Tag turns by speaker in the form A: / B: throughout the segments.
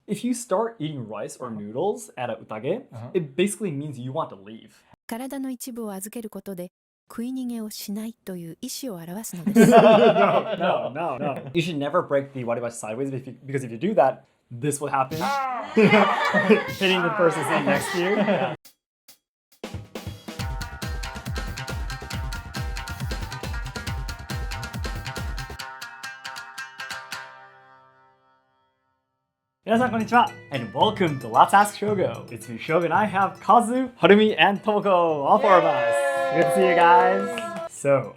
A: If you start eating rice or noodles at a utage, it basically means you want to leave.
B: 体の一部を預けることで食い逃げをしないという意思を表すのです。
A: No. You should never break the waribashi sideways because if you do that, this will happen. Hitting the person sitting next to you. Yeah. 皆さんこんにちは and welcome to Let's Ask Shogo. It's me Shogo and I have Kazu, Harumi, and Tomoko, all four of us. Good to see you guys. So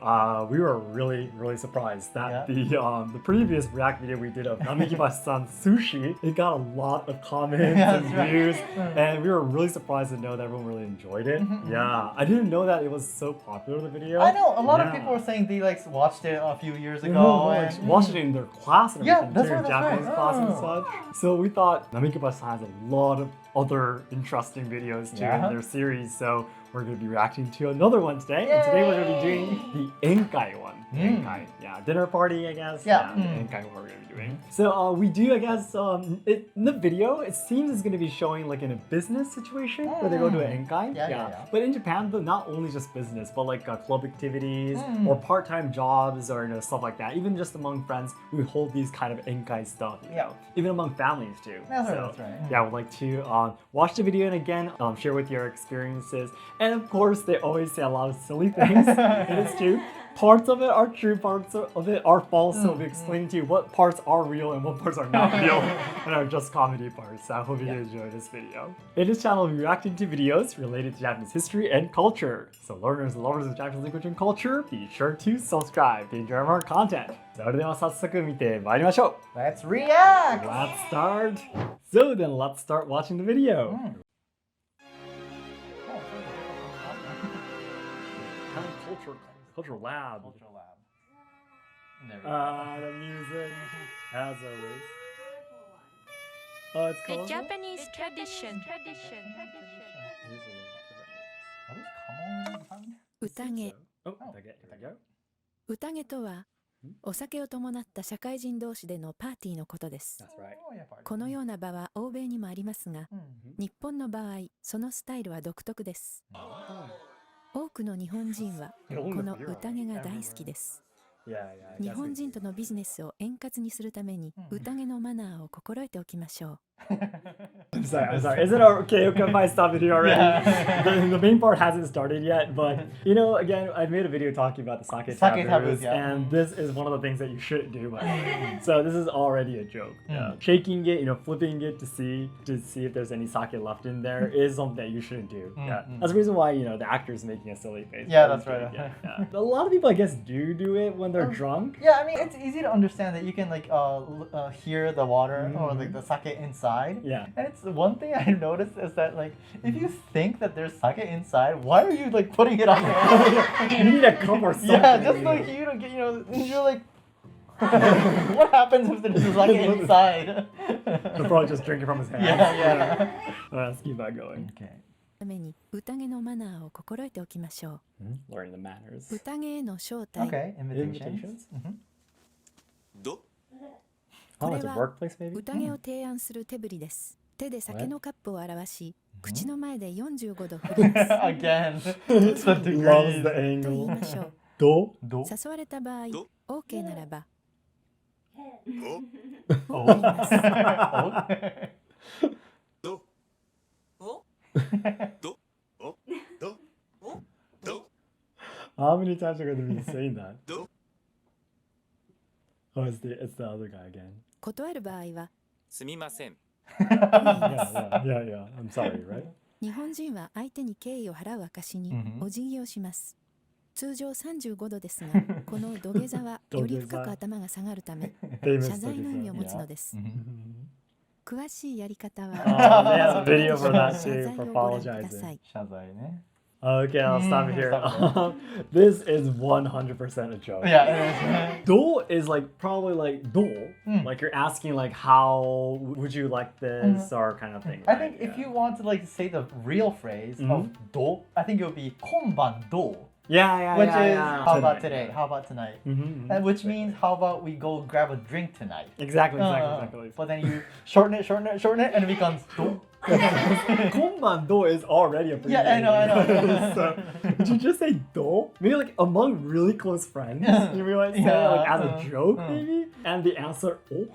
A: we were really surprised that the previous react video we did of NAMIKIBASHI-san's sushi, it got a lot of comments and views, and we were really surprised to know that everyone really enjoyed it. Yeah, I didn't know that it was so popular, the video.
C: I know, a lot of people were saying they watched it a few years ago.
A: And watched it in their class and everything,
C: that's
A: too,
C: right,
A: Japanese class and such. So we thought NAMIKIBASHI has a lot of other interesting videos too in their series, so we're going to be reacting to another one today. And today we're going to be doing the Enkai one. Enkai, dinner party, I guess. The Enkai one we're going to be doing. So we do, I guess, in the video, it seems it's going to be showing like in a business situation where they go to an Enkai. But in Japan, though, not only just business, but like club activities or part-time jobs or stuff like that. Even just among friends, we hold these kind of Enkai stuff, you know, even among families too.
C: That's right.
A: Yeah, I would like to watch the video and again, share with your experiences. And of course, they always say a lot of silly things. And it's true. Parts of it are true, parts of it are false. So we'll be explaining to you what parts are real and what parts are not real and are just comedy parts. So I hope you enjoy this video. In this channel, we'll be reacting to videos related to Japanese history and culture. So learners and lovers of Japanese language and culture, be sure to subscribe to enjoy our content. それでは早速見てまいりましょう。
C: Let's react!
A: Let's start. So then let's start watching the video. Cultural lab.
C: There we go.
A: The music, as always. Oh, it's
D: The
A: called
D: Japanese tradition.
B: Utage.
A: Oh, there you go.
B: 宴とはお酒を伴った社会人同士でのパーティーのことです。
A: That's right.
B: このような場は欧米にもありますが、日本の場合そのスタイルは独特です。多くの日本人はこの宴が大好きです。日本人とのビジネスを円滑にするために宴のマナーを心得ておきましょう。
A: I'm sorry. Is it okay if I stop it here already? The main part hasn't started yet, but you know, again, I made a video talking about the sake taboos, and this is one of the things that you shouldn't do. So this is already a joke. Shaking it, flipping it to see if there's any sake left in there is something that you shouldn't do. That's the reason why the actor's making a silly face.
C: Yeah, that's right.
A: A lot of people, I guess, do it when they're drunk.
C: Yeah, I mean, it's easy to understand that you can hear the water or the sake inside.
A: Yeah.
C: And it's one thing I noticed is that if you think that there's sake inside, why are you putting it on there?
A: You need a cup or something.
C: Yeah, just you don't get you're like, what happens if there's sake inside?
A: He'll probably just drink it from his hand.
C: Yeah.
A: Let's keep that going.
C: Okay.
B: ために宴のマナーを心得ておきましょう。
A: Learning the manners.
B: 宴への招待。
C: Okay, invitations.
B: これ
A: it's a
B: は
A: workplace maybe?
B: 宴を提案する手振りです。手で酒のカップを表し、口の前で45度振ります。
C: Again,
A: Loves the
B: と言い
A: angle.
B: ましょう。
A: ど
B: 誘われた場合、OK ならば、
A: How many times are you going to be saying that? Oh, it's the other guy again.
B: 断る場合は、
E: すみません。
A: Yeah. I'm sorry, right?
B: 日本人は相手に敬意を払う証にお辞儀をします。通常35度ですが、この土下座はより深く頭が下がるため、謝罪の意味を持つのです。詳しいやり方は、謝罪をご覧ください。
A: Okay, I'll stop it here. This is 100% a joke.
C: Yeah.
A: Do is probably do. Like you're asking how would you like this or kind of thing.
C: I think if you want to say the real phrase of do, I think it would be konban do.
A: Yeah,
C: which
A: yeah,
C: is
A: yeah.
C: how about today? How about tonight? And which
A: Exactly.
C: means how about we go grab a drink tonight?
A: Exactly, exactly.
C: But then you shorten it, and it becomes do.
A: Konbando is already a pretty
C: Yeah, I know.
A: So, would you just say do? Maybe like among really close friends, you might say like as a joke maybe? And the answer oh.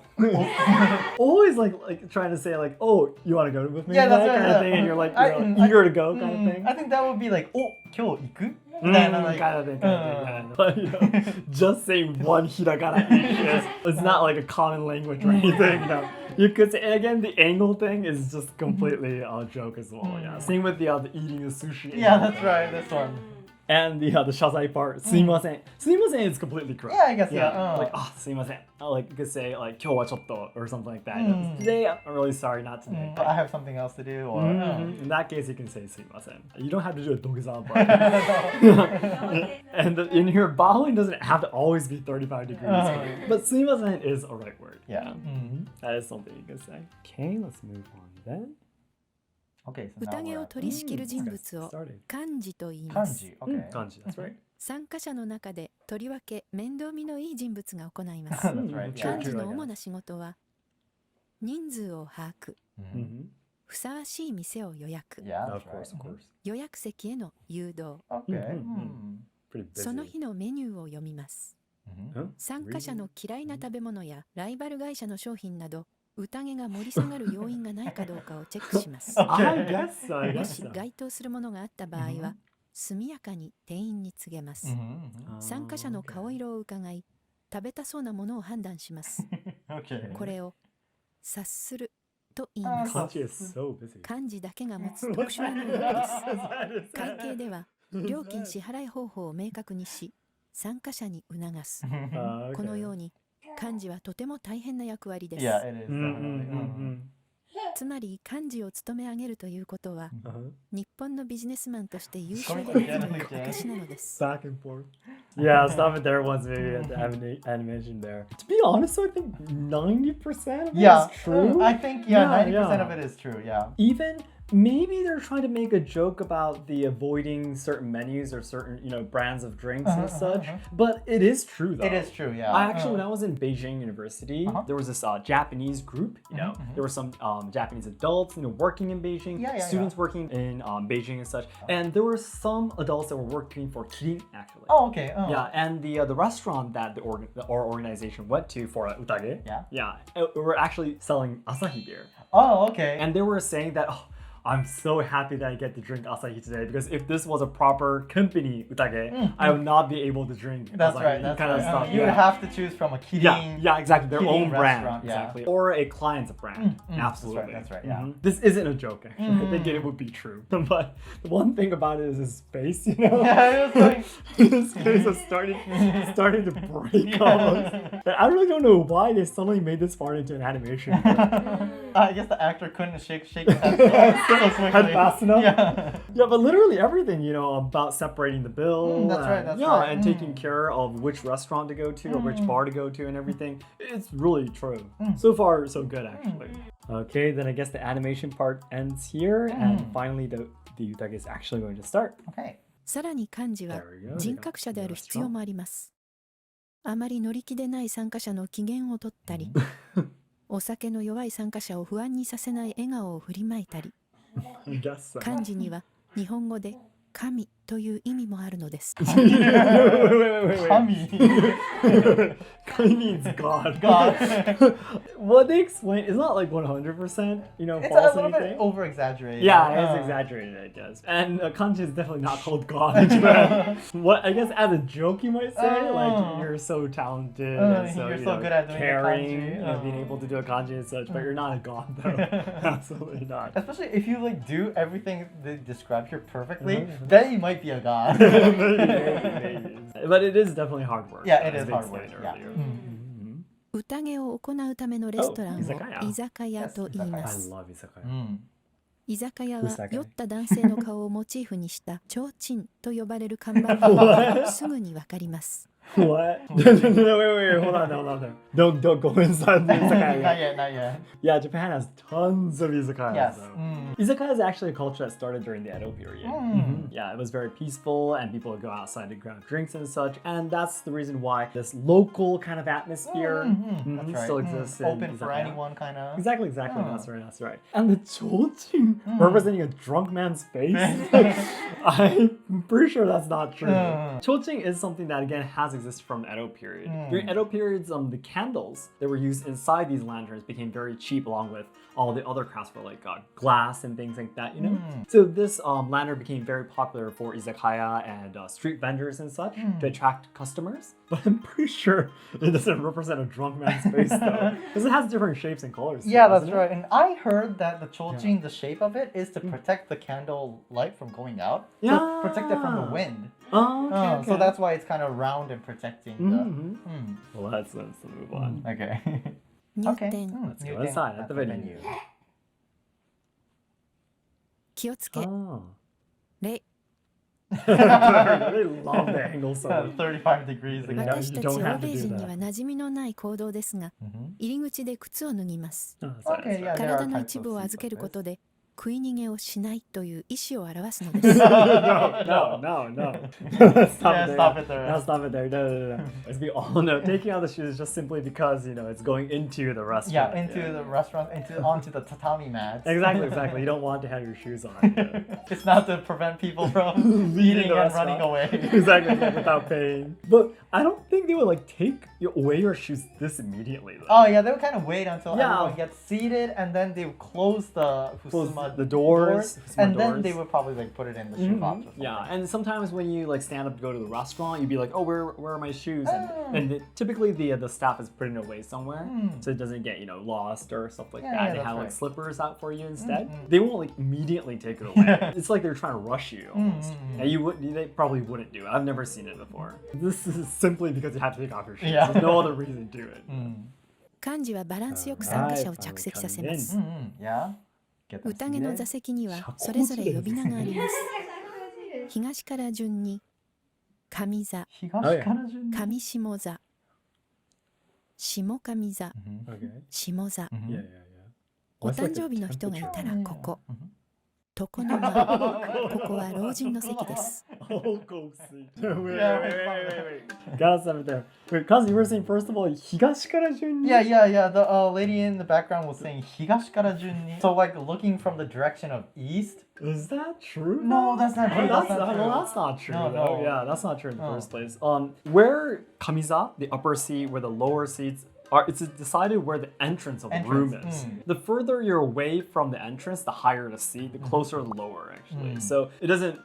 A: Always like trying to say like, oh, you want to go with me?
C: Yeah, that's
A: that
C: right,
A: kind of thing, and you're like eager to go kind of thing.
C: I think that would be like, oh, 今日行く?
A: Kind of thing. But, you know, just saying one hiragana each it's not like a common language or anything. No. You could say, and again, the angle thing is just completely a joke as well. Yeah. Same with the eating the sushi.
C: Yeah, that's right. This one.
A: And the shazai part, すいません. すいません is completely correct.
C: Yeah, I guess, yeah.
A: Like, すいません. Like, you could say, like, 今日はちょっと or something like that. Today, I'm really sorry, not today.
C: I have something else to do. Or,
A: In that case, you can say すいません. You don't have to do a dogeza, but... And in here, bowing doesn't have to always be 35 degrees. But すいません is a right word.
C: Yeah.
A: That is something you can say. Okay, let's move on then.
C: Okay, so now
B: 宴を取り仕切る人物を幹事と言います。
C: kanji. Okay.
A: Kanji, that's right.
B: 参加者の中でとりわけ面倒見のいい人物が行います。
C: That's right.
B: 幹事の主な仕事は人数を把握、ふさわしい店を予約、
C: Yeah,
A: Of
C: that's
A: course, of
C: right.
A: course.
B: 予約席への誘導、
C: Okay.
A: Pretty busy.
B: その日のメニューを読みます。
A: Huh?
B: 参加者の嫌いな食べ物やライバル会社の商品など宴が盛り下がる要因がないかどうかをチェックします。
A: I guess so. I
B: も
A: guess
B: し
A: so.
B: 該当するものがあった場合は速やかに店員に告げます。参加者の顔色を伺い食べたそうなものを判断します。
C: Okay.
B: これを察すると言います。
A: Kanji is so busy.
B: 漢字だけが持つ特殊な能力です。会計では料金支払い方法を明確にし参加者に促す。このように漢字はとても大変な役割です。
C: Yeah, it is. Definitely.
B: つまり漢字を務め上げるということは
A: Uh-huh.
B: 日本のビジネスマンとして優秀であるという証なのです。
A: Back and forth. Yeah, stop it there once maybe at the animation there. To be honest, I think 90% of it
C: Yeah,
A: is true.
C: I think 90% of it is true. Yeah.
A: Even maybe they're trying to make a joke about the avoiding certain menus or certain, brands of drinks and such. But it is true though.
C: It is true. Yeah.
A: I actually, when I was in Beijing University, there was this Japanese group, there were some Japanese adults, working in Beijing, students working in Beijing and such. And there were some adults that were working for Kirin actually.
C: Oh, okay.
A: Yeah, and the restaurant that our organization went to for Utage, were actually selling Asahi beer.
C: Oh, okay.
A: And they were saying that, I'm so happy that I get to drink Asahi today because if this was a proper company Utage, I would not be able to drink
C: That's
A: Asahi
C: right. That's
A: kind
C: right.
A: of stuff.
C: You would have to choose from a Kirin.
A: Yeah, exactly. Their
C: Kirin
A: own brand,
C: restaurant,
A: exactly, or a client's brand. Absolutely,
C: That's right. Yeah.
A: This isn't a joke. Actually, I think it would be true. But the one thing about it is his face.
C: Yeah, it was like
A: His face is starting to break almost. I really don't know why they suddenly made this far into an animation.
C: I guess the actor couldn't shake his head so quickly.
A: Head fast enough.
C: Yeah.
A: But literally everything, about separating the bill.
C: That's right, that's
A: yeah,
C: right.
A: and taking care of which restaurant to go to or which bar to go to and everything. It's really true. So far, so good actually. Okay, then I guess the animation part ends here, and finally the Utage is actually going to start.
C: Okay.
B: さらに漢字は
A: There we go.
B: 人格者である必要もあります。あまり乗り気でない参加者の機嫌を取ったり、お酒の弱い参加者を不安にさせない笑顔を振りまいたり、
A: I guess so.
B: 漢字には日本語で神という意味もあるのです。
A: wait.
C: Kami.
A: Kami means God.
C: God.
A: What they explain is not like 100%,
C: It's
A: false
C: a little
A: anything.
C: bit over exaggerated.
A: Yeah, it's exaggerated, I guess. And kanji is definitely not called God in Japan. What I guess as a joke you might say, like you're so talented, and so,
C: you're so good at doing a
A: caring,
C: kanji.
A: being able to do a kanji and such, but you're not a god though. Absolutely not.
C: Especially if you do everything they describe here perfectly, then you might be a god.
A: Maybe. But it is definitely hard work.
C: Yeah, it
A: as
C: is
A: we
C: hard work.
A: explained
C: Yeah.
A: earlier.
B: 宴を行うためのレストランを
A: 居酒屋
B: 居酒屋と言いま
A: I
B: す。
A: love izakaya.
B: 居酒屋は
A: 居酒屋
B: 酔った男性の顔をモチーフにした提灯と呼ばれる看板を見ればすぐにわかります。
A: What? No, wait, hold on there. Don't go inside the izakaya.
C: Not yet.
A: Yeah, Japan has tons of izakayas.
C: Yes.
A: Though. Izakaya is actually a culture that started during the Edo period. Yeah, it was very peaceful, and people would go outside to grab drinks and such. And that's the reason why this local kind of atmosphere
C: That's right.
A: still exists. In
C: Open for
A: izakaya.
C: anyone, kind of.
A: Exactly. That's right. And the chochin representing a drunk man's face. I'm pretty sure that's not true. Chochin is something that again has existed from Edo period. During Edo periods, the candles that were used inside these lanterns became very cheap, along with all the other crafts for like glass and things like that. You know. So this lantern became very popular for izakaya and street vendors and such to attract customers. But I'm pretty sure it doesn't represent a drunk man's face though, because it has different shapes and colors.
C: Yeah, that's right. And I heard that the chochin, the shape of it, is to protect the candle light from going out.
A: Yeah.
C: To protect it from the wind.
A: Oh, okay.
C: So that's why it's kind of round and protecting the...
A: Well, let's move on.
C: Okay.
B: 入
C: Okay.
B: 店
A: Let's go inside at the venue.
B: 気をつけ
A: Oh.
B: 礼
A: They love the angle so much.
C: 35 degrees.
A: Yeah.
B: 私たち
A: you
B: 欧
A: don't have to
B: 米
A: do
B: 人
A: that.
B: には馴染みのない行動ですが、入り口で靴を脱ぎます。
A: Oh, that's
C: Okay, yeah, there are
B: 体の
C: types
B: 一
C: of
B: 部を
C: seats
B: 預ける
C: like
B: こ
C: this.
B: とで食い逃げをしないという意思を表すのです。
A: no. Stop
C: Yeah,
A: it there.
C: stop it there.
A: No, stop it there. No. As we all know, taking out the shoes is just simply because, it's going into the restaurant.
C: Yeah, into the restaurant, onto the tatami mats.
A: Exactly. You don't want to have your shoes on. Yeah.
C: It's not to prevent people from eating
A: the
C: and
A: restaurant.
C: running away.
A: Exactly, without paying. But I don't think they would take away your shoes this immediately though.
C: Oh yeah, they would kind of wait until
A: Yeah.
C: everyone gets seated, and then they would close the fusuma
A: the doors,
C: and
A: fusuma
C: then
A: doors.
C: they would probably put it in the shoe box or something.
A: Yeah, and sometimes when you stand up to go to the restaurant, you'd be like, "Oh, where are my shoes?" And typically the staff is putting it away somewhere, so it doesn't get lost or stuff like
C: Yeah,
A: that.
C: yeah,
A: They
C: that's
A: have
C: right.
A: slippers out for you instead. They won't immediately take it away. It's like they're trying to rush you almost. And they probably wouldn't do it. I've never seen it before. This is simply because you have to take off your shoes.
C: Yeah.
A: There's no other reason to do it.
B: 幹事はバランスよく参加者を着席させます
C: Yeah. Get them
B: 宴の
C: seated.
B: 座席にはそれぞれ呼び名があります東から順に上座、
C: 東から順に。
B: 上下座、下上座、
A: Okay.
B: 下座
A: Yeah.
B: お誕生日の人がいたらここ床の間ここは老人の席です
A: I'll go see. Wait. Gotta stop it there. Wait, Kazu, you were saying first of all, 東から順に?
C: Yeah. The lady in the background was saying 東から順に. So like looking from the direction of east.
A: Is that true?
C: No, that's not true.
A: That's
C: That's
A: not true.
C: No,
A: though.
C: no.
A: Yeah, that's not true in the
C: No.
A: first place. Where kamiza, the upper seat, where the lower seats are, it's decided where the entrance of the room is. The further you're away from the entrance, the higher the seat, the closer the lower actually. So it doesn't,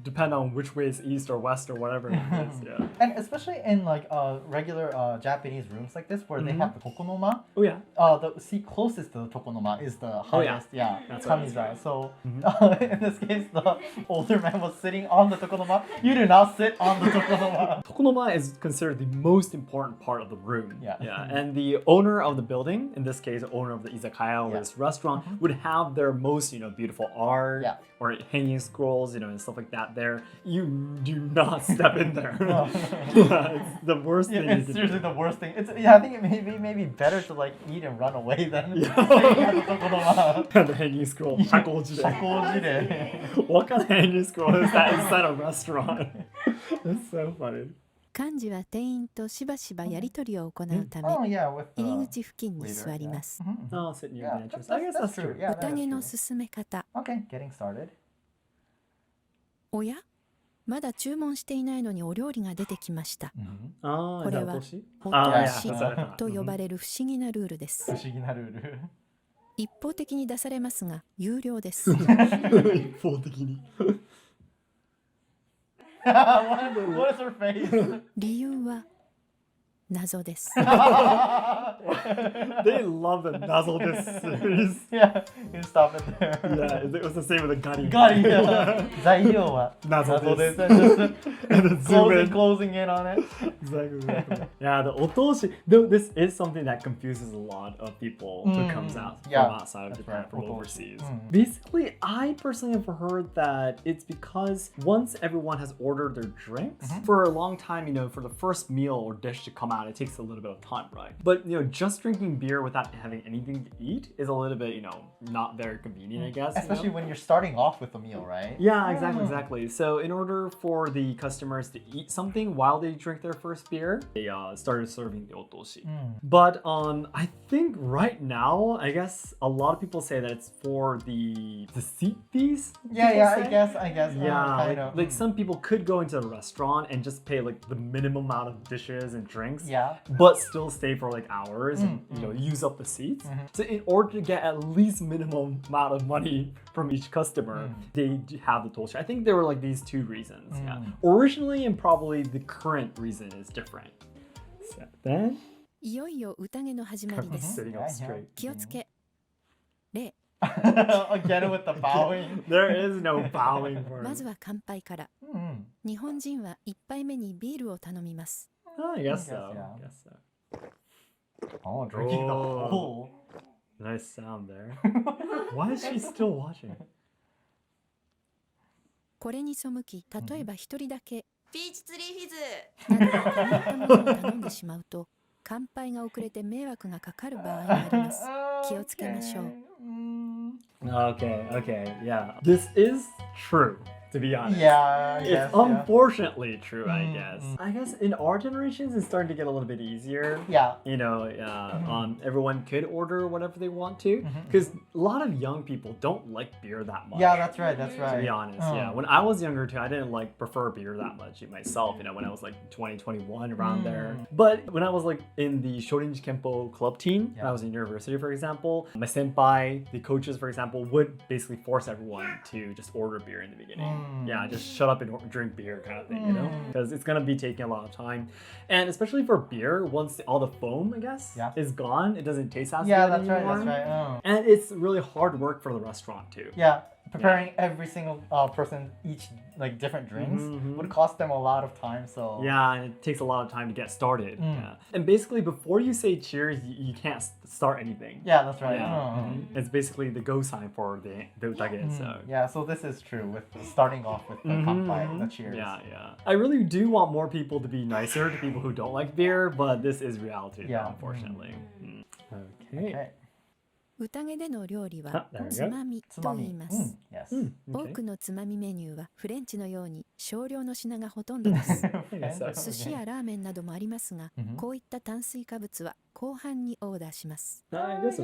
A: depend on which way is east or west or whatever it is. Yeah.
C: And especially in like regular Japanese rooms like this where they have the tokonoma.
A: Oh yeah.
C: The seat closest to the tokonoma is the highest. Yeah.
A: That's right,
C: Kamiza. So in this case, the older man was sitting on the tokonoma. You do not sit on the tokonoma.
A: Tokonoma is considered the most important part of the room.
C: Yeah.
A: And the owner of the building, in this case, the owner of the izakaya or this restaurant, would have their most, beautiful art or hanging scrolls, and stuff like that there. You do not step in there. It's the worst thing.
C: It's
A: you can
C: seriously
A: do.
C: the worst thing. I think it may be better to eat and run away than the tokonoma.
A: The hanging scroll.
C: 社交辞令.
A: What kind of hanging scroll is that inside a restaurant? It's so funny.
B: 幹事は店員としばしばやり取りを行うため
C: Oh yeah, with
B: 入り
C: the
B: 口付近に座ります
A: Oh, sit near
C: Yeah,
A: the entrance. I guess that's true.
C: Yeah, that is
B: 宴の
C: true.
B: 進め方
C: Okay, getting started.
B: おやまだ注文していないのにお料理が出てきました
A: Oh,
B: こ
A: is
B: れ
A: that
B: は
A: Otoshi?
B: お
A: Ah,
B: 通し
A: yeah, that's what I thought.
B: と呼ばれる不思議なルールです
C: 不思議なルール。
B: 一方的に出されますが有料です
A: 一方的に
C: What is her face?
B: 理由は謎です。
A: They love the Nuzzle this series.
C: Yeah, you stop it there.
A: Yeah, it was the same with the Gutty.
C: ガリ材料は
A: 謎です。
C: 謎です。
A: And then zoom in.
C: Closing in on it.
A: Exactly. Yeah, the otoshi. Though this is something that confuses a lot of people who comes out from outside of Japan, from overseas. Basically, I personally have heard that it's because once everyone has ordered their drinks, for a long time, you know, for the first meal or dish to come out, it takes a little bit of time, right? But, you know, just drinking beer without having anything to eat is a little bit, you know, not very convenient, I guess.
C: Especially
A: you know?
C: when you're starting off with a meal, right?
A: Yeah, exactly. So in order for the customers to eat something while they drink their first beer, they started serving the otoshi. But I think right now, I guess a lot of people say that it's for the seat fees.
C: Yeah, I guess.
A: Yeah,
C: kind of.
A: like some people could go into a restaurant and just pay like the minimum amount of dishes and drinks, but still stay for like hours and you know use up the seats. So in order to get at least minimum amount of money from each customer, they have the toshi. I think there were like these two reasons. Yeah, originally and probably the current reason is different. So then,
B: いよいよ宴の始まりです。
A: sitting up straight.
B: 気をつけ。礼。
C: Again with the bowing.
A: There is no bowing for
B: まずは乾杯から。日本人は一杯目にビールを頼みます。
A: I guess so.
C: yeah.
A: I guess so.
C: Oh, drinking the whole.
A: Nice sound there. Why is she still watching?
B: これに背き、例えば一人だけ
D: ピーチツリーフィズ
B: など変わったものを頼んでしまうと、乾杯が遅れて迷惑がかかる場合があります。気をつけましょう。
A: Okay, yeah. This is true, to be honest.
C: Yeah, I guess.
A: It's unfortunately true, I guess. I guess in our generations, it's starting to get a little bit easier.
C: Yeah.
A: You know, everyone could order whatever they want to. Because a lot of young people don't like beer that much.
C: Yeah, that's right.
A: To be honest, yeah. When I was younger too, I didn't like prefer beer that much myself, you know, when I was like 20, 21, around there. But when I was like in the Shorinji Kempo club team, when I was in university, for example, my senpai, the coaches, for example, would basically force everyone to just order beer in the beginning. Yeah, just shut up and drink beer kind of thing, you know? Because it's going to be taking a lot of time. And especially for beer, once all the foam, I guess, is gone, it doesn't taste as good anymore.
C: That's right.
A: And it's really hard work for the restaurant too.
C: Yeah, preparing every single person each like different drinks would cost them a lot of time. So
A: yeah, and it takes a lot of time to get started. Yeah. And basically, before you say cheers, you can't start anything.
C: Yeah, that's right.
A: Yeah. It's basically the go sign for the utage. So
C: yeah, so this is true with starting off with the kanpai, the cheers.
A: Yeah. I really do want more people to be nicer to people who don't like beer, but this is reality, unfortunately. Okay.
B: 宴での料理は
A: there we go.
B: つまみと言います。
C: Yes.
B: 多くのつまみメニューはフレンチのように少量の品がほとんどです。 寿司やラーメンなどもありますが、こういった炭水化物は後半にオーダーします。
A: I guess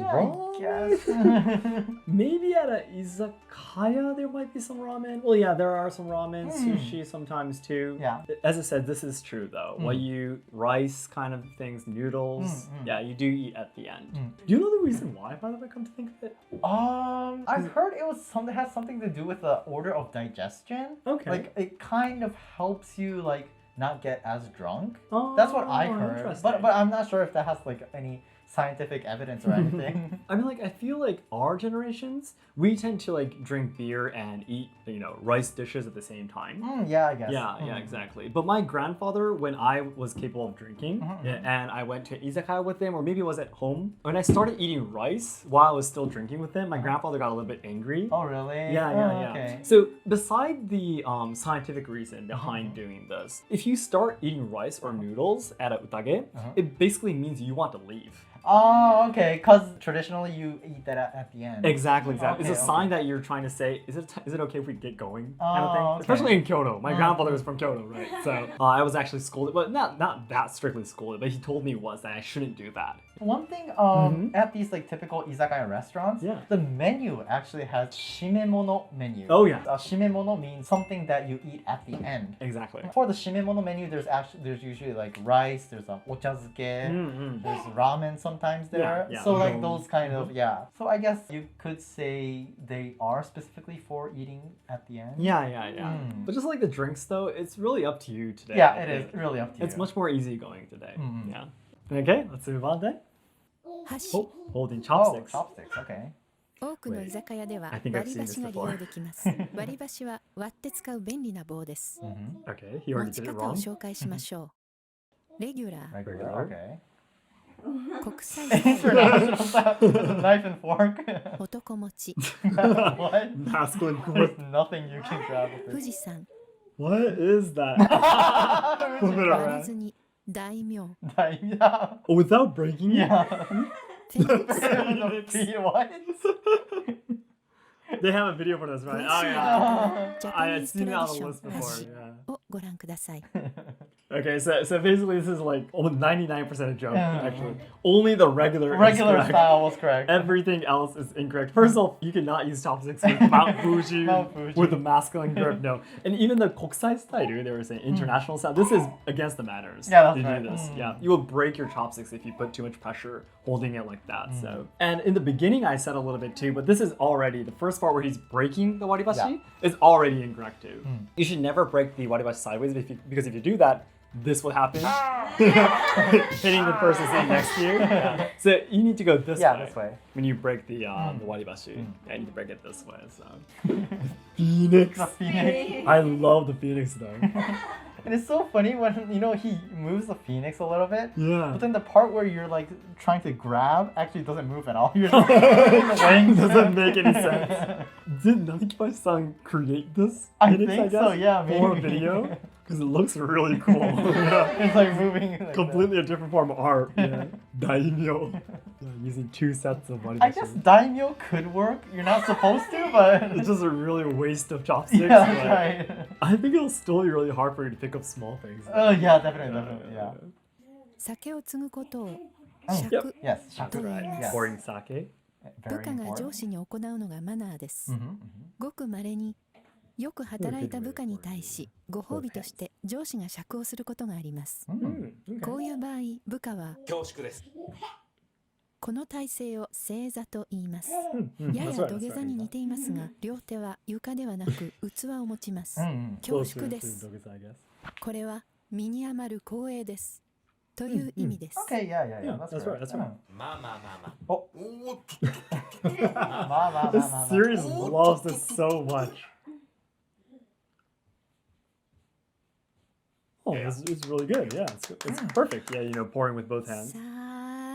A: maybe at a izakaya there might be some ramen. Well, yeah, there are some ramen, sushi sometimes too.
C: Yeah.
A: As I said, this is true though. What you rice kind of things, noodles, yeah, you do eat at the end. Do you know the reason why, by the way, come to think of it?
C: I've heard it was has something to do with the order of digestion.
A: Okay.
C: Like it kind of helps you like not get as drunk.
A: Oh,
C: that's what I heard.
A: interesting.
C: But I'm not sure if that has like any scientific evidence or anything.
A: I mean, like, I feel like our generations, we tend to like drink beer and eat, you know, rice dishes at the same time.
C: Yeah, I guess.
A: Yeah, exactly. But my grandfather, when I was capable of drinking, and I went to izakaya with him, or maybe it was at home, when I started eating rice while I was still drinking with him, my grandfather got a little bit angry.
C: Oh, really?
A: Yeah.
C: Okay.
A: So beside the scientific reason behind doing this, if you start eating rice or noodles at a utage, it basically means you want to leave.
C: Oh, okay. Because traditionally you eat that at the end.
A: Exactly.
C: Okay,
A: It's a sign that you're trying to say, is it okay if we get going? Kind of thing.
C: Okay.
A: Especially in Kyoto. My grandfather was from Kyoto, right? So I was actually scolded, but not that strictly scolded, but he told me once that I shouldn't do that.
C: One thing at these like typical izakaya restaurants,
A: Yeah.
C: the menu actually has shimemono menu.
A: Oh yeah.
C: Shimemono means something that you eat at the end.
A: Exactly.
C: For the shimemono menu, there's usually like rice, there's a ochazuke, there's ramen sometimes there.
A: Yeah.
C: So like those kind of So I guess you could say they are specifically for eating at the end.
A: Yeah. But just like the drinks though, it's really up to you today.
C: Yeah,
A: I
C: it is
A: think.
C: really up to you.
A: It's much more easygoing today. Yeah. Okay, let's move on then.
B: 箸
A: Oh, holding
C: Oh,
A: chopsticks.
C: chopsticks. Okay.
B: 多くの居酒屋では
A: I think I've
B: 割り
A: seen
B: 箸
A: this
B: が利用できます割り箸は割って使う便利な棒です
A: Okay, he
B: 持
A: already
B: ち
A: did it
B: 方を
A: wrong.
B: 紹介しましょうレギュラー
C: Regular. Okay.
B: 国際
C: International knife and fork.
B: 男持ち
C: What?
A: Masculine
C: There's
A: grip.
C: nothing you can grab with
B: 富
C: this.
B: 士山
A: What is that? Flip it
B: 割
A: around.
B: らずに大名
C: Yeah.
A: Oh, without breaking it?
C: Yeah.
B: フェニックス
C: The feet, what?
A: They have a video for this, right?
B: 詳
A: Oh
B: しい
A: yeah.
B: ジャ
A: I
B: パニ
A: had
B: ーズ
A: seen
B: ト
A: it
B: ラ
A: on
B: ディ
A: the
B: ショ
A: list
B: ン
A: before.
B: 箸
A: Yeah.
B: をご覧ください
A: Okay, so basically this is like almost 99% a joke, actually. Only the regular is
C: Regular
A: correct.
C: style was correct.
A: Everything else is incorrect. First of all, you cannot use chopsticks with Mount Fuji,
C: Mount Fuji.
A: with the masculine grip. No, and even the kokusai style, they were saying international style. This is against the manners.
C: Yeah, that's
A: to
C: right.
A: do this. Yeah, you will break your chopsticks if you put too much pressure holding it like that. So, and in the beginning, I said a little bit too, but this is already the first part where he's breaking the waribashi is already incorrect too. You should never break the waribashi sideways because if you do that, this will happen. Hitting the person sitting next to you. Yeah. So you need to go this way.
C: This way.
A: When you break the waribashi. Yeah, you need to break it this way. So Phoenix.
C: The phoenix.
A: I love the phoenix though.
C: And it's so funny when, he moves the phoenix a little bit.
A: Yeah.
C: But then the part where you're like trying to grab actually doesn't move at all. You're just laying
A: Doesn't make any sense. Did Namikibashi-san create this?
C: I
A: phoenix,
C: think
A: guess,
C: so, yeah,
A: For a
C: maybe.
A: video? Because it looks really cool. Yeah.
C: It's like moving like
A: Completely a different form of art. Yeah. Daimyo. Yeah, using two sets of waribashi.
C: I guess daimyo could work. You're not supposed to, but
A: It's just a really waste of chopsticks.
C: yeah, that's
A: but
C: right.
A: I think it'll still be really hard for you to pick up small things.
C: Yeah, definitely, yeah.
B: 酒を継ぐことを
C: Yep.
B: 尺
C: Yes,
B: と言い
C: shaku.
B: ま
C: Yes.
B: す
A: Pouring sake.
B: 部
C: Very
B: 下が上
C: important.
B: 司に行うのがマナーです、
C: Mhm.
B: ごく稀によく働いた部下に対しご褒美として上司が酌をすることがあります、
A: Okay.
B: こういう場合部下は
D: 恐縮です。
B: この体勢を正座と言います、
A: Mm,
B: やや
A: that's right,
B: 土
A: that's
B: 下座
A: right,
B: に
A: yeah.
B: 似ていますが両手は床ではなく器を持ちます、
C: Mm.
B: 恐
A: Closer
B: 縮で
A: to
B: す
A: Dogeza, I guess.
B: これは身に余る光栄ですという意味です、
C: Okay, yeah.
A: Yeah,
C: That's
A: that's
C: right.
A: right, that's right.
D: まあまあまあまあ。
C: Oh.
D: おーっとっとっとっとっと。
A: This series loves this so much. Oh, it's really good. Yeah, it's perfect. Yeah, pouring with both hands.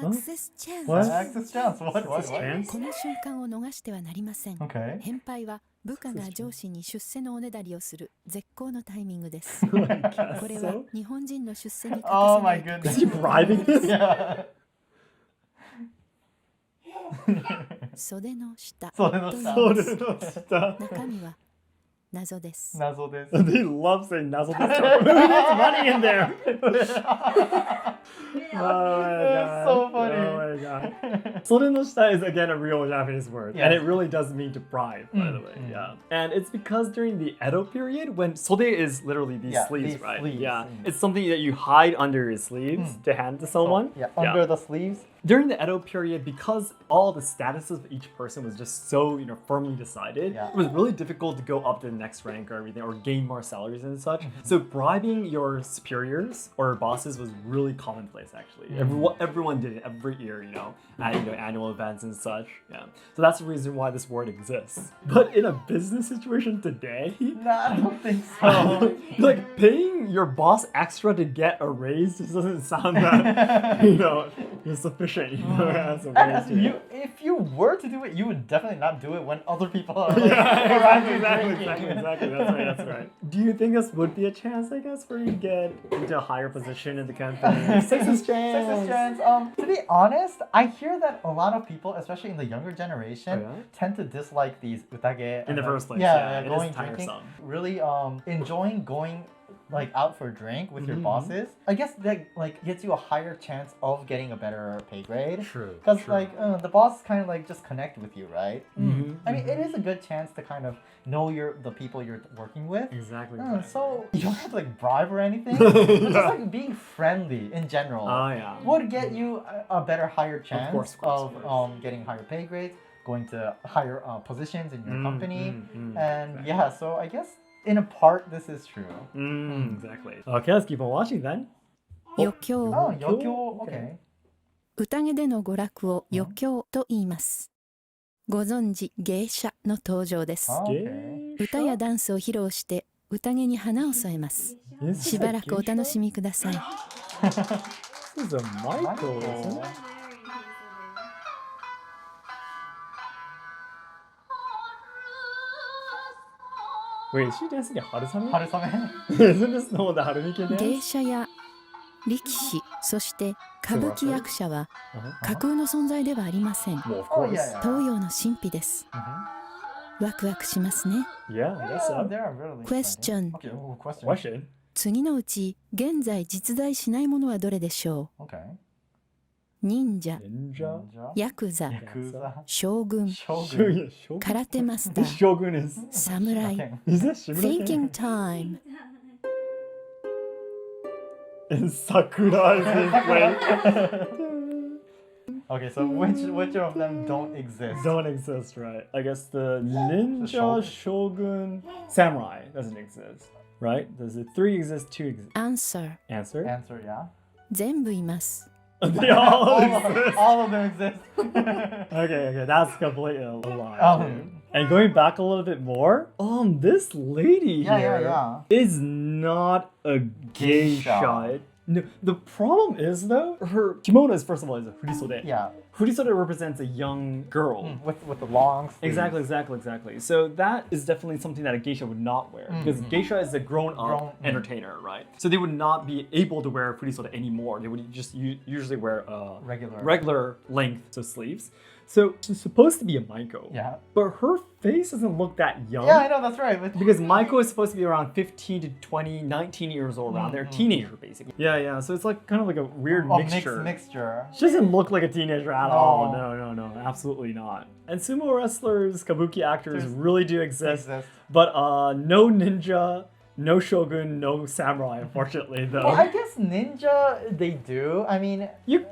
B: サクセスチャンス
A: What?
C: Access chance. What?
A: Chance?
B: この瞬間を逃してはなりません
C: Okay.
B: 返杯は部下が上司に出世のおねだりをする絶好のタイミングです
A: I guess
B: これは
A: so.
B: 日本人の出世に欠か
C: Oh
B: せな
C: my
B: い
C: goodness.
A: Is he bribing this?
C: Yeah.
B: 袖の下
C: 袖の
B: と
C: 下
B: 言います
A: Stuff.
B: 中身は謎です
C: Nazo desu.
A: They love saying nuzzle this stuff. Who gets money in there? Oh my god.
C: so funny.
A: Oh my god. Sorenoshita is again a real Japanese word. And
C: Yes.
A: it really does mean to bribe, by the way. Yeah. And it's because during the Edo period, when sode is literally these
C: Yeah,
A: sleeves,
C: these
A: right?
C: sleeves,
A: Yeah.
C: mm.
A: It's something that you hide under your sleeves to hand to someone.
C: Yeah, under the sleeves.
A: During the Edo period, because all the statuses of each person was just so, firmly decided,
C: Yeah.
A: it was really difficult to go up to the next rank or everything, or gain more salaries and such. So bribing your superiors or bosses was really commonplace, actually. Everyone did it every year, at annual events and such. Yeah. So that's the reason why this word exists. But in a business situation today,
C: No, I don't think so.
A: like paying your boss extra to get a raise just doesn't sound that sufficient. As a raise to
C: If you were to do it, you would definitely not do it when other people are
A: Yeah,
C: drinking.
A: exactly. That's right. Do you think this would be a chance, I guess, for you to get into a higher position in the company? Sixth chance.
C: Sixth chance. To be honest, I hear that a lot of people, especially in the younger generation,
A: Oh, yeah?
C: tend to dislike these utage
A: In the
C: and,
A: first place,
C: Yeah,
A: it
C: going
A: is
C: drinking.
A: tiresome.
C: Really, enjoying going like out for a drink with your bosses, I guess that like gets you a higher chance of getting a better pay grade.
A: True.
C: Because like the boss kind of like just connect with you, right? I mean, it is a good chance to kind of know the people you're working with.
A: Exactly.
C: So you don't have to like bribe or anything. But just like being friendly in general would get you a better, higher chance of getting higher pay grades, going to higher positions in your company, and yeah. So I guess in a part this is true.
A: Exactly. Okay, let's keep on watching then.
B: 余興
C: Oh, yokyo. Okay.
B: 宴での娯楽を余興と言います。ご存知芸者の登場です。
C: Okay.
B: 歌やダンスを披露して宴に花を添えます。しばらくお楽しみください。
A: This is a Michael, isn't it? Wait, is she dancing at Harusame?
C: Harusame?
A: Isn't this the one that Harumike danced?
B: 芸者や力士、そして歌舞伎役者は架空の存在ではありません。
A: Well, of
C: Oh
A: course.
C: yeah, yeah.
B: 東洋の神秘です。ワクワクしますね。
A: Yeah, I guess
C: Yeah,
A: so.
C: they are really
B: Question.
C: exciting. Okay, oh, question.
A: Question.
B: 次のうち現在実在しないものはどれでしょ
C: Okay.
B: う？忍者、
A: Ninja.
B: ヤクザ、
C: Yakuza.
B: 将軍、
C: Shogun.
A: Shogun.
B: 空手マスタ
A: The
B: ー、
A: Shogun is.
B: 侍。
A: Is that Shimura?
B: Thinking time.
A: And Sakura is in play.
C: Okay, so which of them don't exist?
A: Don't exist, right? I guess the ninja,
C: Shogun.
A: shogun, samurai doesn't exist, right? Does it 3 exist, 2 exist?
B: Answer.
A: Answer?
C: Answer, yeah.
B: 全部います。
A: They all exist.
C: All of them exist.
A: Okay, that's completely a lie.
C: Um,
A: too. And going back a little bit more, this lady
C: Yeah,
A: here
C: yeah,
A: is not a geisha.
C: Geisha.
A: No, the problem is though, her kimono is first of all is a furisode.
C: yeah.
A: Furisode represents a young girl.
C: With the long sleeves.
A: Exactly. So that is definitely something that a geisha would not wear because geisha is a grown-up
C: Grown-
A: entertainer, right? So they would not be able to wear furisode anymore. They would just usually wear regular length so sleeves. So she's supposed to be a Maiko.
C: Yeah.
A: But her face doesn't look that young.
C: Yeah, I know, that's right. But
A: Because Maiko is supposed to be around 15 to 20, 19 years old, around there, teenager basically. Yeah. So it's like kind of like a weird mixture.
C: Mixture.
A: She doesn't look like a teenager at all. No, absolutely not. And sumo wrestlers, kabuki actors really do exist. But no ninja, no shogun, no samurai, unfortunately, though.
C: Well, I guess ninja, they do. I mean,
A: You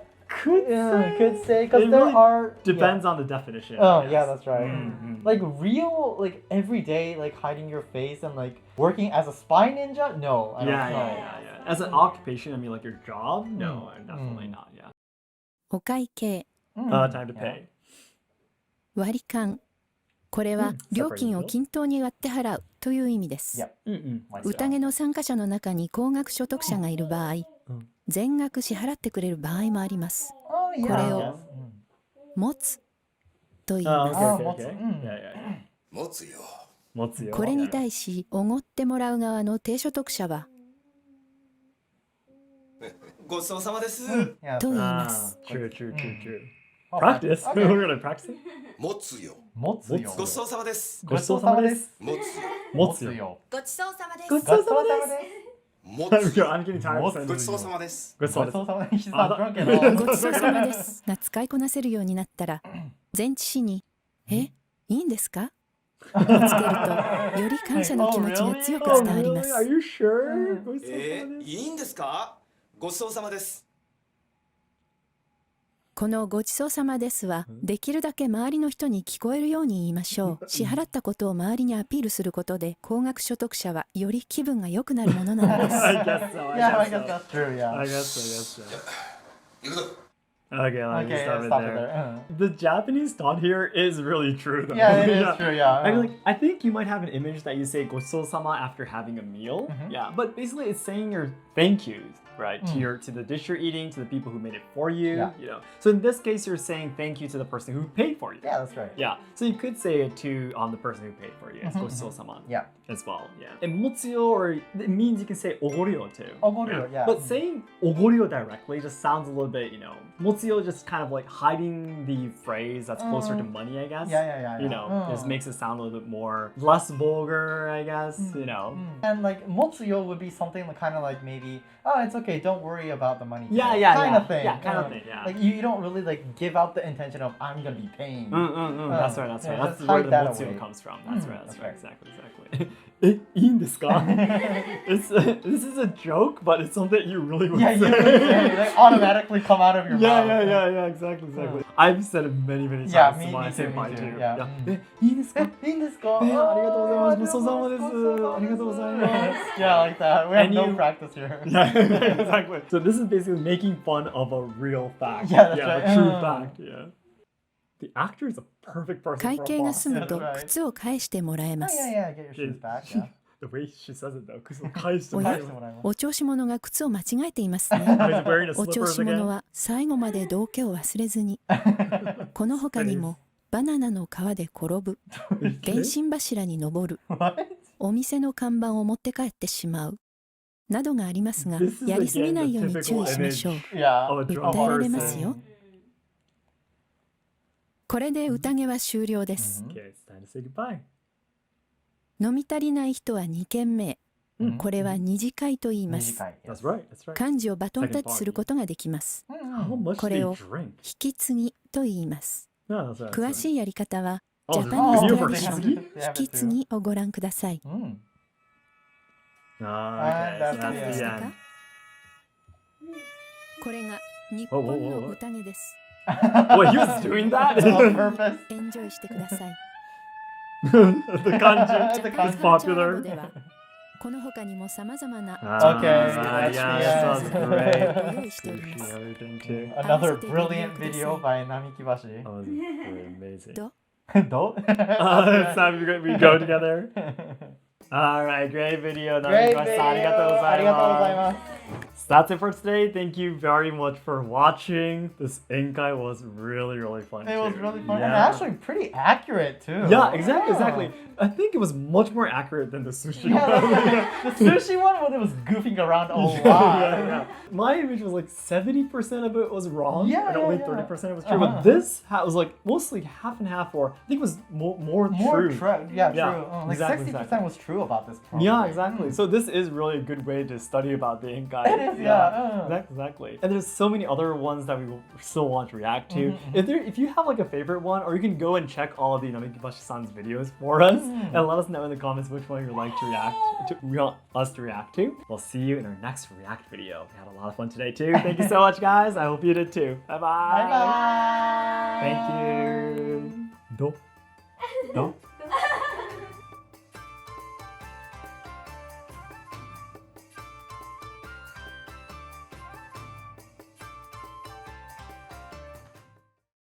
A: could say,
C: because there
A: really
C: are...
A: Depends on the definition.
C: Oh,
A: I guess.
C: yeah, that's right. Like real, like everyday, like hiding your face and like working as a spy ninja? No, I don't know.
A: Yeah. As an occupation, I mean like your job? No, definitely not, yeah.
B: お会計、
A: Time to pay.
B: 割り勘。これは料金を均等に割って払うという意味です。
C: Yep.
B: 宴の参加者の中に高額所得者がいる場合、全額支払ってくれる場合もあります。
C: Oh, yeah.
B: これを持つと言います。
A: Okay. Yeah.
D: 持つよ。
A: 持つよ。
B: これに対し、おごってもらう側の低所得者は、
D: ごちそうさまです。
C: Yeah.
B: と言います。
A: True. Practice? We're gonna practice it?
D: 持つよ。
C: 持つよ。
D: ごちそうさまです。
A: ごちそうさまです。
D: 持つよ。
A: 持つよ。
B: ごちそうさまです。
A: ごちそうさまです。
D: 持
A: I'm
D: つよ。
A: getting tired of saying
D: ごち
A: this.
D: そうさまです。
A: ごちそうさまです。
C: She's not drunk at all.
B: ごちそうさまですが使いこなせるようになったら、前置詞に、いいんですかをつけると、より感謝の気持ちが強く伝わります。
A: Are you sure? ごちそうさまです。
D: いいんですか？ごちそうさまです。
B: このごちそうさまですは、できるだけ周りの人に聞こえるように言いましょう。支払ったことを周りにアピールすることで、高額所得者はより気分が良くなるものなのです。
A: I guess so.
C: Yeah, I guess that's true, yeah.
A: I guess so.
D: 行くぞ。
A: Okay, let me
C: Okay,
A: stop
C: stop
A: it
C: it
A: there.
C: there.
A: The Japanese thought here is really true though.
C: Yeah, it is true, yeah.
A: I mean, like, I think you might have an image that you say "gochou-sama" after having a meal. Yeah, but basically it's saying your thank yous, right? To the dish you're eating, to the people who made it for you.
C: Yeah.
A: You know. So in this case, you're saying thank you to the person who paid for you.
C: Yeah, that's right.
A: Yeah. So you could say it to the person who paid for you. It's "gochou-sama."
C: Yeah.
A: As well, yeah. And motsuyo, or it means you can say ogoryo too.
C: Ogoryo, yeah.
A: But saying ogoryo directly just sounds a little bit, motsuyo motsuyo just kind of like hiding the phrase that's closer to money, I guess.
C: Yeah.
A: You know, just makes it sound a little bit more less vulgar, I guess. You know.
C: And like motsuyo would be something like, kind of like maybe, oh, it's okay, don't worry about the money.
A: Yeah,
C: kind of thing.
A: Yeah, kind of thing. Yeah.
C: Like you don't really like give out the intention of I'm gonna be paying.
A: That's right. That's right.
C: Yeah,
A: That's where the
C: that
A: motsuyo
C: away.
A: comes from. That's right. That's
C: that's
A: right.
C: right.
A: Exactly. え、いいんですか? This is a joke, but it's something you really would
C: Yeah,
A: say.
C: you like automatically come out of your mouth.
A: Yeah, exactly. I've said it many times
C: Yeah,
A: to
C: me
A: my
C: too,
A: senpai
C: me too.
A: too.
C: Yeah.
A: いいですか?
C: いいんですか?
A: ありがとうございます。ごちそうさまです。ありがとうございます。
C: Yeah, like that. We have
A: And
C: no
A: you-
C: practice here.
A: Yeah, exactly. So this is basically making fun of a real fact.
C: Yeah, that's right.
A: a true fact. Yeah. The actor is a perfect person
B: 会
A: for a
B: 計が
A: boss.
B: 済むと
C: That's right.
B: 靴を返してもらえま
C: Yeah,
B: す。
C: yeah, get your shoes back. Yeah.
A: The way she says it though, because返して
B: おや
A: もらえる。
B: お調子者が靴を間違えていますね。
A: He's wearing a
B: お調
A: slippers
B: 子者
A: again.
B: は最後まで道化を忘れずに。この他にもバナナの皮で転ぶ、電信柱に登る、
C: What?
B: お店の看板を持って帰ってしまうなどがありますが、
A: This is
B: やりすぎないように
A: again the
B: 注意しましょう。
C: Yeah.
A: Oh, a
B: 訴えられますよ。
A: person.
B: これで宴は終了です。
A: Okay, it's time to say goodbye.
B: 飲み足りない人は2軒目。
C: Mhm.
B: これは二次会と言います。
C: 短い。
A: That's right. That's right.
B: 漢字をバトンタッチすることができます。
A: How much
B: こ
A: do
B: れ
A: they
B: を
A: drink?
B: 引き継ぎと言います。
A: No, that's right.
B: 詳しいやり方は、
A: Oh,
B: ジ
A: there's
B: ャパニーズ
A: a
B: ト
A: video
B: ラ
A: for
B: ディション
A: Suzuki?
B: 引き継ぎをご覧ください。
C: Mm.
A: Oh, okay. So
C: that's
B: いかが
A: that's
B: でし
A: the
B: たか
A: end.
B: これが日本の宴です。
A: Wait, he was doing that?
C: On purpose.
B: エンジョイしてください。
A: The kanji
C: The
A: is
C: kanji.
B: ジャパニーズ
A: popular.
B: ではこの他にも様々な
C: Okay,
A: yeah,
C: that's
A: that sounds
C: the
A: great.
B: ご用意しております
A: Everything too.
C: Another brilliant video by Namikibashi.
A: Oh, this is really amazing.
B: と
C: Don't.
A: It's time we go together. All right, great video.
C: Great
A: Namikibashi-san,
C: video.
A: ありがとうございます。
C: arigatou gozaimasu.
A: So that's it for today. Thank you very much for watching. This Enkai was really fun.
C: It was
A: too.
C: really fun and
A: Yeah.
C: actually pretty accurate too.
A: Yeah, exactly. I think it was much more accurate than the sushi
C: Yeah,
A: one.
C: the sushi one when it was goofing around a lot.
A: Yeah. My image was like 70% of it was wrong,
C: Yeah,
A: and
C: yeah,
A: only
C: yeah.
A: 30% was true. But this was like mostly half and half, or I think it was more true.
C: Yeah,
A: Yeah,
C: true. Like
A: exactly,
C: 60% was true about this program.
A: Yeah, exactly. So this is really a good way to study about the Enkai.
C: It is, yeah.
A: Exactly. And there's so many other ones that we still want to react to. If you have like a favorite one, or you can go and check all of the Namikibashi-san's videos for us, and let us know in the comments which one you'd like to want us to react to. We'll see you in our next react video. We had a lot of fun today too. Thank you so much, guys. I hope you did too. Bye bye.
C: Bye bye.
A: Thank you. Do.